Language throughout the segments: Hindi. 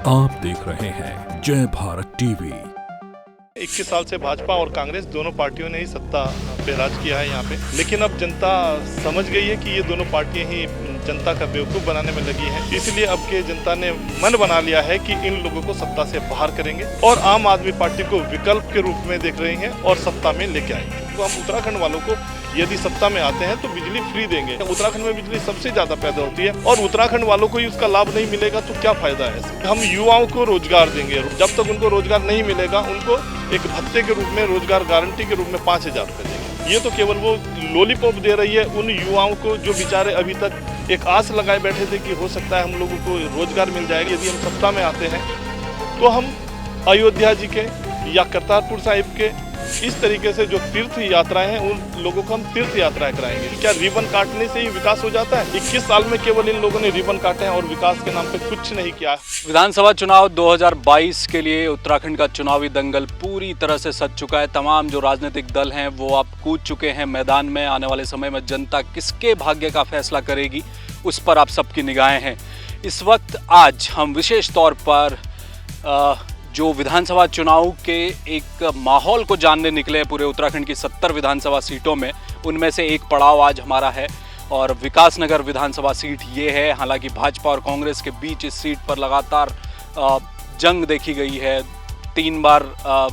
आप देख रहे हैं जय भारत टीवी। 21 साल से भाजपा और कांग्रेस दोनों पार्टियों ने ही सत्ता पे राज किया है यहाँ पे, लेकिन अब जनता समझ गई है कि ये दोनों पार्टियां ही जनता का बेवकूफ़ बनाने में लगी हैं। इसलिए अब के जनता ने मन बना लिया है कि इन लोगों को सत्ता से बाहर करेंगे और आम आदमी पार्टी को विकल्प के रूप में देख रहे हैं और सत्ता में लेके आएंगे। तो हम उत्तराखंड वालों को यदि सत्ता में आते हैं तो बिजली फ्री देंगे। उत्तराखंड में बिजली सबसे ज्यादा पैदा होती है और उत्तराखंड वालों को ही उसका लाभ नहीं मिलेगा तो क्या फायदा है इससे। हम युवाओं को रोजगार देंगे, जब तक उनको रोजगार नहीं मिलेगा उनको एक भत्ते के रूप में, रोजगार गारंटी के रूप में 5,000 रुपये देंगे। ये तो केवल वो लॉलीपॉप दे रही है उन युवाओं को जो बेचारे अभी तक एक आस लगाए बैठे थे कि हो सकता है हम लोगों को रोजगार मिल जाएगा यदि हम सत्ता में आते हैं। तो हम अयोध्या जी के या करतारपुर साहिब के इस तरीके से जो तीर्थ यात्राएं हैं उन लोगों को हम तीर्थ यात्राएं कराएंगे। क्या रिबन काटने से ही विकास हो जाता है? 21 साल में केवल इन लोगों ने रिबन काटे हैं और विकास के नाम पे कुछ नहीं किया। विधानसभा चुनाव 2022 के लिए उत्तराखंड का चुनावी दंगल पूरी तरह से सज चुका है। तमाम जो राजनीतिक दल हैं वो अब कूद चुके हैं मैदान में। आने वाले समय में जनता किसके भाग्य का फैसला करेगी उस पर आप सबकी निगाहें हैं। इस वक्त आज हम विशेष तौर पर जो विधानसभा चुनाव के एक माहौल को जानने निकले हैं पूरे उत्तराखंड की 70 विधानसभा सीटों में, उनमें से एक पड़ाव आज हमारा है और विकासनगर विधानसभा सीट ये है। हालांकि भाजपा और कांग्रेस के बीच इस सीट पर लगातार जंग देखी गई है। 3 बार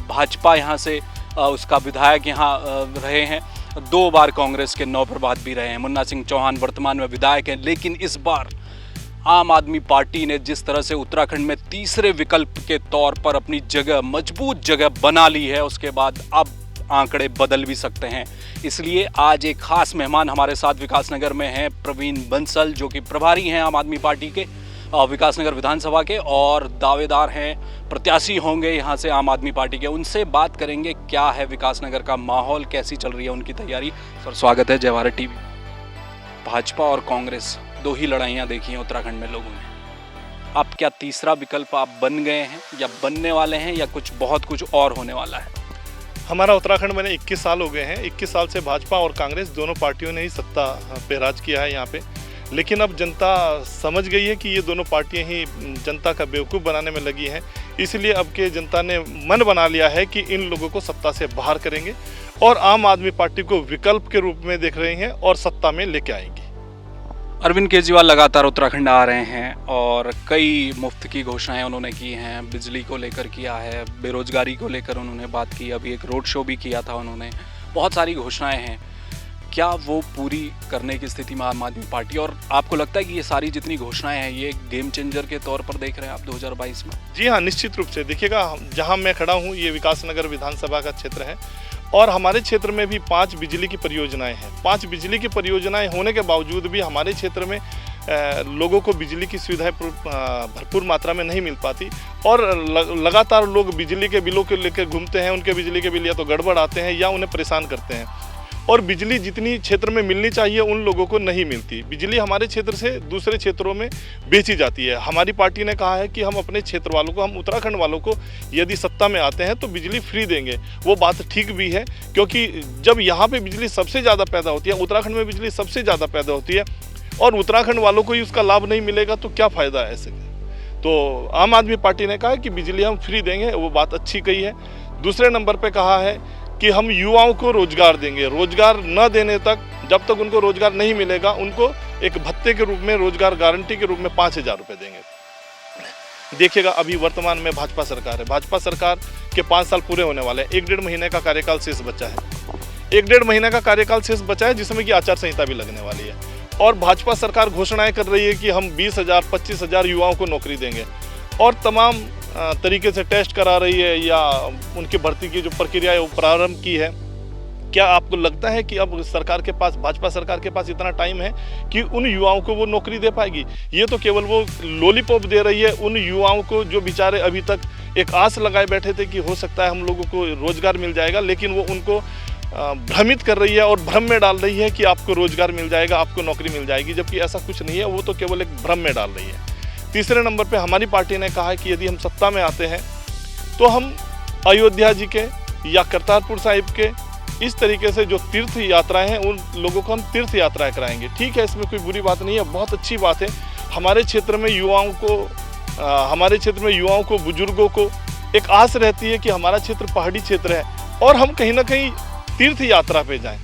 भाजपा यहाँ से उसका विधायक यहाँ रहे हैं, 2 बार कांग्रेस के 9 प्रभात भी रहे हैं। मुन्ना सिंह चौहान वर्तमान में विधायक हैं, लेकिन इस बार आम आदमी पार्टी ने जिस तरह से उत्तराखंड में तीसरे विकल्प के तौर पर अपनी जगह, मजबूत जगह बना ली है, उसके बाद अब आंकड़े बदल भी सकते हैं। इसलिए आज एक खास मेहमान हमारे साथ विकासनगर में हैं, प्रवीण बंसल, जो कि प्रभारी हैं आम आदमी पार्टी के विकासनगर विधानसभा के और दावेदार हैं, प्रत्याशी होंगे यहाँ से आम आदमी पार्टी के। उनसे बात करेंगे क्या है विकासनगर का माहौल, कैसी चल रही है उनकी तैयारी। सर स्वागत है जय भारत टीवी। भाजपा और कांग्रेस 2 ही लड़ाइयाँ देखी हैं उत्तराखंड में लोगों ने। अब क्या तीसरा विकल्प आप बन गए हैं या बनने वाले हैं या बहुत कुछ और होने वाला है? हमारा उत्तराखंड में 21 साल हो गए हैं। 21 साल से भाजपा और कांग्रेस दोनों पार्टियों ने ही सत्ता पे राज किया है यहाँ पे, लेकिन अब जनता समझ गई है कि ये दोनों पार्टियां ही जनता का बेवकूफ़ बनाने में लगी हैं। इसलिए अब के जनता ने मन बना लिया है कि इन लोगों को सत्ता से बाहर करेंगे और आम आदमी पार्टी को विकल्प के रूप में देख रहे हैं और सत्ता में लेके आएंगे। अरविंद केजरीवाल लगातार उत्तराखंड आ रहे हैं और कई मुफ्त की घोषणाएं उन्होंने की हैं। बिजली को लेकर किया है, बेरोजगारी को लेकर उन्होंने बात की, अभी एक रोड शो भी किया था उन्होंने। बहुत सारी घोषणाएं हैं, क्या वो पूरी करने की स्थिति में आम आदमी पार्टी? और आपको लगता है कि ये सारी जितनी घोषणाएं हैं ये गेम चेंजर के तौर पर देख रहे हैं आप 2022 में? जी हाँ, निश्चित रूप से। देखिएगा, जहाँ मैं खड़ा हूँ ये विकासनगर विधानसभा का क्षेत्र है और हमारे क्षेत्र में भी 5 बिजली की परियोजनाएं हैं। 5 बिजली की परियोजनाएं होने के बावजूद भी हमारे क्षेत्र में लोगों को बिजली की सुविधाएं भरपूर मात्रा में नहीं मिल पाती और लगातार लोग बिजली के बिलों को लेकर घूमते हैं। उनके बिजली के बिल या तो गड़बड़ आते हैं या उन्हें परेशान करते हैं और बिजली जितनी क्षेत्र में मिलनी चाहिए उन लोगों को नहीं मिलती। बिजली हमारे क्षेत्र से दूसरे क्षेत्रों में बेची जाती है। हमारी पार्टी ने कहा है कि हम अपने क्षेत्र वालों को, हम उत्तराखंड वालों को यदि सत्ता में आते हैं तो बिजली फ्री देंगे। वो बात ठीक भी है, क्योंकि जब यहाँ पे बिजली सबसे ज़्यादा पैदा होती है, उत्तराखंड में बिजली सबसे ज़्यादा पैदा होती है और उत्तराखंड वालों को ही उसका लाभ नहीं मिलेगा तो क्या फ़ायदा है ऐसे। तो आम आदमी पार्टी ने कहा कि बिजली हम फ्री देंगे, वो बात अच्छी कही है। दूसरे नंबर पर कहा है कि हम युवाओं को रोजगार देंगे। रोजगार न देने तक, जब तक उनको रोजगार नहीं मिलेगा, उनको एक भत्ते के रूप में, रोजगार गारंटी के रूप में 5,000 रुपये देंगे। देखिएगा, अभी वर्तमान में भाजपा सरकार है। भाजपा सरकार के 5 साल पूरे होने वाले हैं। 1-1.5 महीने का कार्यकाल शेष बचा है। 1-1.5 महीने का कार्यकाल शेष बचा है जिसमें कि आचार संहिता भी लगने वाली है और भाजपा सरकार घोषणाएं कर रही है कि हम 20,000, 25,000 युवाओं को नौकरी देंगे और तमाम तरीके से टेस्ट करा रही है या उनकी भर्ती की जो प्रक्रिया है वो प्रारंभ की है। क्या आपको लगता है कि अब सरकार के पास, भाजपा सरकार के पास इतना टाइम है कि उन युवाओं को वो नौकरी दे पाएगी? ये तो केवल वो लॉलीपॉप दे रही है उन युवाओं को जो बेचारे अभी तक एक आस लगाए बैठे थे कि हो सकता है हम लोगों को रोजगार मिल जाएगा, लेकिन वो उनको भ्रमित कर रही है और भ्रम में डाल रही है कि आपको रोजगार मिल जाएगा, आपको नौकरी मिल जाएगी, जबकि ऐसा कुछ नहीं है। वो तो केवल एक भ्रम में डाल रही है। तीसरे नंबर पे हमारी पार्टी ने कहा है कि यदि हम सत्ता में आते हैं तो हम अयोध्या जी के या करतारपुर साहिब के इस तरीके से जो तीर्थ यात्राएं हैं उन लोगों को हम तीर्थ यात्राएं कराएंगे। ठीक है, इसमें कोई बुरी बात नहीं है, बहुत अच्छी बात है। हमारे क्षेत्र में युवाओं को हमारे क्षेत्र में युवाओं को, बुजुर्गों को एक आस रहती है कि हमारा क्षेत्र पहाड़ी क्षेत्र है और हम कहीं ना कहीं तीर्थ यात्रा पे जाएं।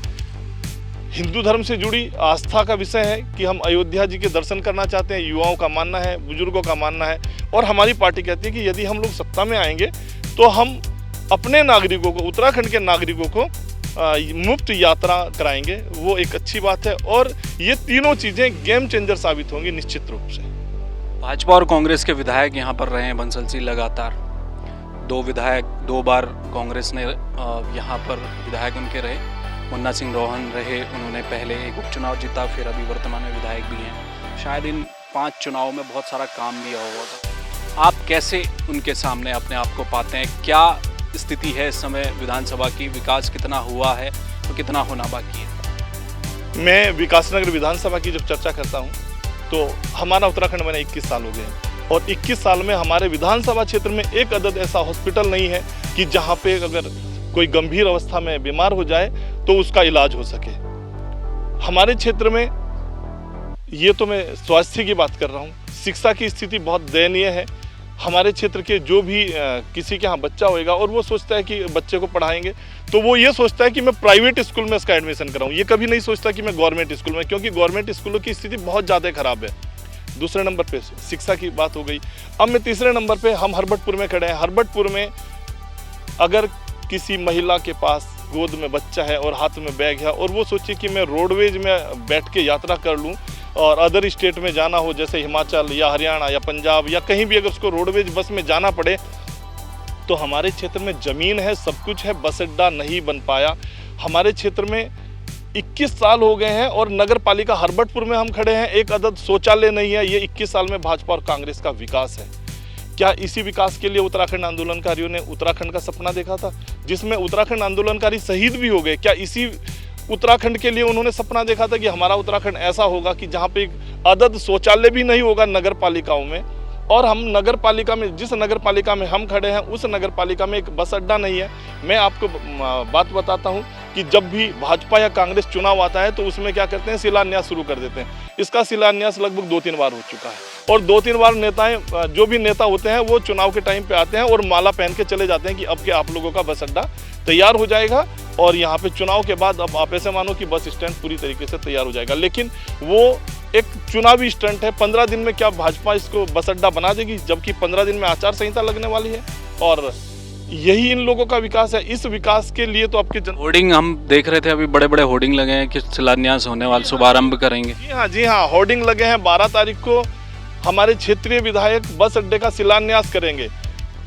हिंदू धर्म से जुड़ी आस्था का विषय है कि हम अयोध्या जी के दर्शन करना चाहते हैं, युवाओं का मानना है, बुजुर्गों का मानना है। और हमारी पार्टी कहती है कि यदि हम लोग सत्ता में आएंगे तो हम अपने नागरिकों को, उत्तराखंड के नागरिकों को मुफ्त यात्रा कराएंगे। वो एक अच्छी बात है और ये तीनों चीज़ें गेम चेंजर साबित होंगी निश्चित रूप से। भाजपा और कांग्रेस के विधायक यहाँ पर रहे हैं बंसल सिंह लगातार, 2 विधायक 2 बार कांग्रेस ने यहाँ पर विधायक उनके रहे। मुन्ना सिंह रोहन रहे, उन्होंने पहले एक उपचुनाव जीता, फिर अभी वर्तमान में विधायक भी हैं। शायद इन 5 चुनावों में बहुत सारा काम भी हुआ होगा। आप कैसे उनके सामने अपने आप को पाते हैं? क्या स्थिति है इस समय विधानसभा की? विकास कितना हुआ है और कितना होना बाकी है? मैं विकासनगर विधानसभा की जब चर्चा करता हूँ तो हमारा उत्तराखंड में 21 साल हो गए हैं और 21 साल में हमारे विधानसभा क्षेत्र में एक अदद ऐसा हॉस्पिटल नहीं है कि जहाँ पे अगर कोई गंभीर अवस्था में बीमार हो जाए तो उसका इलाज हो सके। हमारे क्षेत्र में, ये तो मैं स्वास्थ्य की बात कर रहा हूँ, शिक्षा की स्थिति बहुत दयनीय है। हमारे क्षेत्र के जो भी किसी के यहाँ बच्चा होएगा और वो सोचता है कि बच्चे को पढ़ाएंगे तो वो ये सोचता है कि मैं प्राइवेट स्कूल में इसका एडमिशन कराऊँ। ये कभी नहीं सोचता कि मैं गवर्नमेंट स्कूल में, क्योंकि गवर्नमेंट स्कूलों की स्थिति बहुत ज़्यादा खराब है। दूसरे नंबर पे शिक्षा की बात हो गई। अब मैं तीसरे नंबर पे हम हरबटपुर में खड़े हैं। हरबटपुर में अगर किसी महिला के पास गोद में बच्चा है और हाथ में बैग है और वो सोचे कि मैं रोडवेज में बैठ के यात्रा कर लूँ और अदर स्टेट में जाना हो, जैसे हिमाचल या हरियाणा या पंजाब या कहीं भी अगर उसको रोडवेज बस में जाना पड़े, तो हमारे क्षेत्र में ज़मीन है, सब कुछ है, बस अड्डा नहीं बन पाया। हमारे क्षेत्र में 21 साल हो गए हैं और नगर पालिका हरबटपुर में हम खड़े हैं, एक अदद शौचालय नहीं है। ये 21 साल में भाजपा और कांग्रेस का विकास है। क्या इसी विकास के लिए उत्तराखंड आंदोलनकारियों ने उत्तराखंड का सपना देखा था, जिसमें उत्तराखंड आंदोलनकारी शहीद भी हो गए? क्या इसी उत्तराखंड के लिए उन्होंने सपना देखा था कि हमारा उत्तराखंड ऐसा होगा कि जहाँ पे एक अदद शौचालय भी नहीं होगा नगर पालिकाओं में? और हम नगर पालिका में, जिस नगर पालिका में हम खड़े हैं, उस नगर पालिका में एक बस अड्डा नहीं है। मैं आपको बात बताता हूं कि जब भी भाजपा या कांग्रेस चुनाव आता है तो उसमें क्या करते हैं, शिलान्यास शुरू कर देते हैं। इसका शिलान्यास लगभग 2-3 बार हो चुका है और 2-3 बार नेताएं, जो भी नेता होते हैं वो चुनाव के टाइम पे आते हैं और माला पहन के चले जाते हैं कि अब के आप लोगों का बस अड्डा तैयार हो जाएगा और यहाँ पे चुनाव के बाद अब आप ऐसे मानो कि बस स्टैंड पूरी तरीके से तैयार हो जाएगा। लेकिन वो एक चुनावी स्टंट है। 15 दिन में क्या भाजपा इसको बस अड्डा बना देगी, जबकि 15 दिन में आचार संहिता लगने वाली है? और यही इन लोगों का विकास है। इस विकास के लिए तो आपके होर्डिंग हम देख रहे थे, अभी बड़े बड़े होर्डिंग लगे हैं कि शिलान्यास होने वाला, शुभारंभ करेंगे। जी हाँ, होर्डिंग लगे हैं। 12 तारीख को हमारे क्षेत्रीय विधायक बस अड्डे का शिलान्यास करेंगे।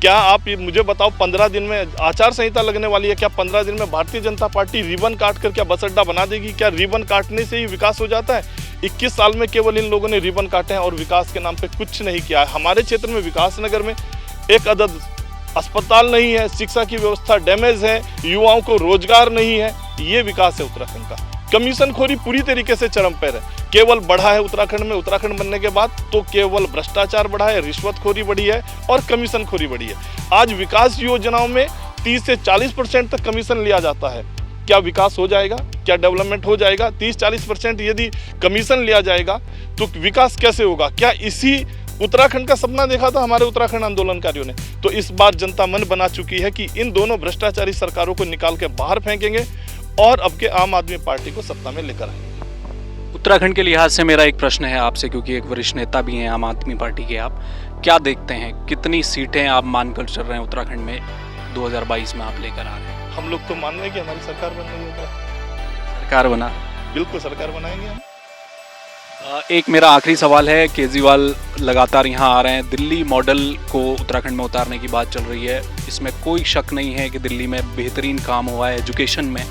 क्या आप मुझे बताओ, 15 दिन में आचार संहिता लगने वाली है, क्या 15 दिन में भारतीय जनता पार्टी रिबन काट कर क्या बस अड्डा बना देगी? क्या रिबन काटने से ही विकास हो जाता है? 21 साल में केवल इन लोगों ने रिबन काटे हैं और विकास के नाम पे कुछ नहीं किया है। हमारे क्षेत्र में विकासनगर में एक अदद अस्पताल नहीं है, शिक्षा की व्यवस्था डैमेज है, युवाओं को रोजगार नहीं है। ये विकास है उत्तराखंड का। कमीशनखोरी पूरी तरीके से चरम पर है। केवल बढ़ा है उत्तराखंड में, उत्तराखंड बनने के बाद तो केवल भ्रष्टाचार बढ़ा है, रिश्वतखोरी बढ़ी है और कमीशनखोरी बढ़ी है। आज विकास योजनाओं में 30 से 40% तक कमीशन लिया जाता है। क्या विकास हो जाएगा? क्या डेवलपमेंट हो जाएगा? 30-40% यदि कमीशन लिया जाएगा तो विकास कैसे होगा? क्या इसी उत्तराखंड का सपना देखा था हमारे उत्तराखंड आंदोलनकारियों ने? तो इस बार जनता मन बना चुकी है कि इन दोनों भ्रष्टाचारी सरकारों को निकाल के बाहर फेंकेंगे और अब के आम आदमी पार्टी को सत्ता में लेकर आएंगे। उत्तराखंड के लिहाज से मेरा एक प्रश्न है आपसे, क्योंकि एक वरिष्ठ नेता भी हैं आम आदमी पार्टी के, आप क्या देखते हैं, कितनी सीटें आप मानकर चल रहे हैं उत्तराखंड में 2022 में आप लेकर आ रहे हैं? हम लोग तो मान रहे हैं कि हमारी सरकार बन रही है। सरकार बना, बिल्कुल सरकार बनाएंगे हम। एक मेरा आखिरी सवाल है, केजरीवाल लगातार यहाँ आ रहे हैं, दिल्ली मॉडल को उत्तराखंड में उतारने की बात चल रही है। इसमें कोई शक नहीं है कि दिल्ली में बेहतरीन काम हुआ है, एजुकेशन में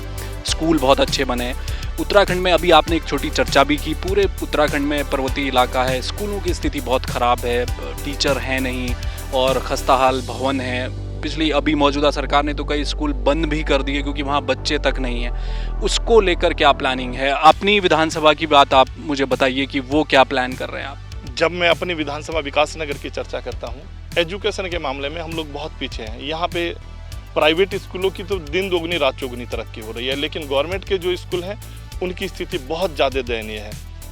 स्कूल बहुत अच्छे बने हैं। उत्तराखंड में अभी आपने एक छोटी चर्चा भी की, पूरे उत्तराखंड में पर्वतीय इलाका है, स्कूलों की स्थिति बहुत ख़राब है, टीचर हैं नहीं और खस्ताहाल भवन है। पिछली अभी मौजूदा सरकार ने तो कई स्कूल बंद भी कर दिए क्योंकि वहाँ बच्चे तक नहीं हैं। उसको लेकर क्या प्लानिंग है? अपनी विधानसभा की बात आप मुझे बताइए कि वो क्या प्लान कर रहे हैं आप? जब मैं अपनी विधानसभा विकासनगर की चर्चा करता हूँ, एजुकेशन के मामले में हम लोग बहुत पीछे हैं। यहाँ पे प्राइवेट स्कूलों की तो दिन दोगुनी रात चौगुनी तरक्की हो रही है, लेकिन गवर्नमेंट के जो स्कूल हैं उनकी स्थिति बहुत ज़्यादा दयनीय है।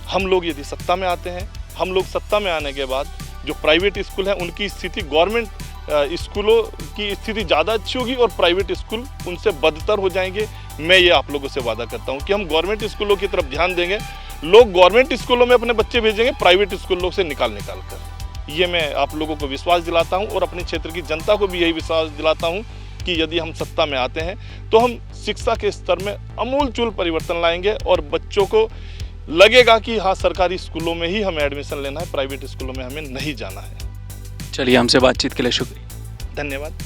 हम लोग यदि सत्ता में आते हैं, हम लोग सत्ता में आने के बाद जो प्राइवेट स्कूल हैं उनकी स्थिति गवर्नमेंट स्कूलों की स्थिति ज़्यादा अच्छी होगी और प्राइवेट स्कूल उनसे बदतर हो जाएंगे। मैं ये आप लोगों से वादा करता हूँ कि हम गवर्नमेंट स्कूलों की तरफ ध्यान देंगे। लोग गवर्नमेंट स्कूलों में अपने बच्चे भेजेंगे प्राइवेट स्कूलों से निकाल कर। ये मैं आप लोगों को विश्वास दिलाता हूँ और अपने क्षेत्र की जनता को भी यही विश्वास दिलाता हूँ कि यदि हम सत्ता में आते हैं तो हम शिक्षा के स्तर में अमूलचूल परिवर्तन लाएंगे और बच्चों को लगेगा कि हाँ, सरकारी स्कूलों में ही हमें एडमिशन लेना है, प्राइवेट स्कूलों में हमें नहीं जाना है। चलिए, हमसे बातचीत के लिए शुक्रिया। धन्यवाद।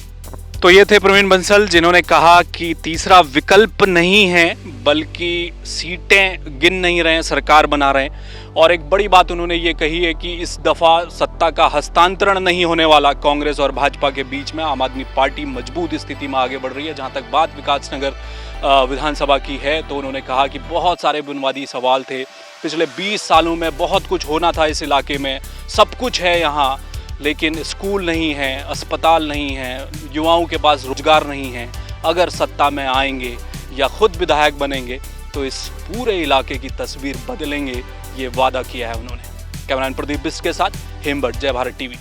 तो ये थे प्रवीण बंसल, जिन्होंने कहा कि तीसरा विकल्प नहीं है, बल्कि सीटें गिन नहीं रहे हैं, सरकार बना रहे हैं। और एक बड़ी बात उन्होंने ये कही है कि इस दफ़ा सत्ता का हस्तांतरण नहीं होने वाला। कांग्रेस और भाजपा के बीच में आम आदमी पार्टी मजबूत स्थिति में आगे बढ़ रही है। जहाँ तक बात विकासनगर विधानसभा की है, तो उन्होंने कहा कि बहुत सारे बुनियादी सवाल थे। पिछले 20 सालों में बहुत कुछ होना था इस इलाके में, सब कुछ है यहाँ, लेकिन स्कूल नहीं है, अस्पताल नहीं है, युवाओं के पास रोजगार नहीं है। अगर सत्ता में आएंगे या खुद विधायक बनेंगे तो इस पूरे इलाके की तस्वीर बदलेंगे, ये वादा किया है उन्होंने। कैमरामैन प्रदीप बिस्ट के साथ हेमबट, जय भारत टीवी।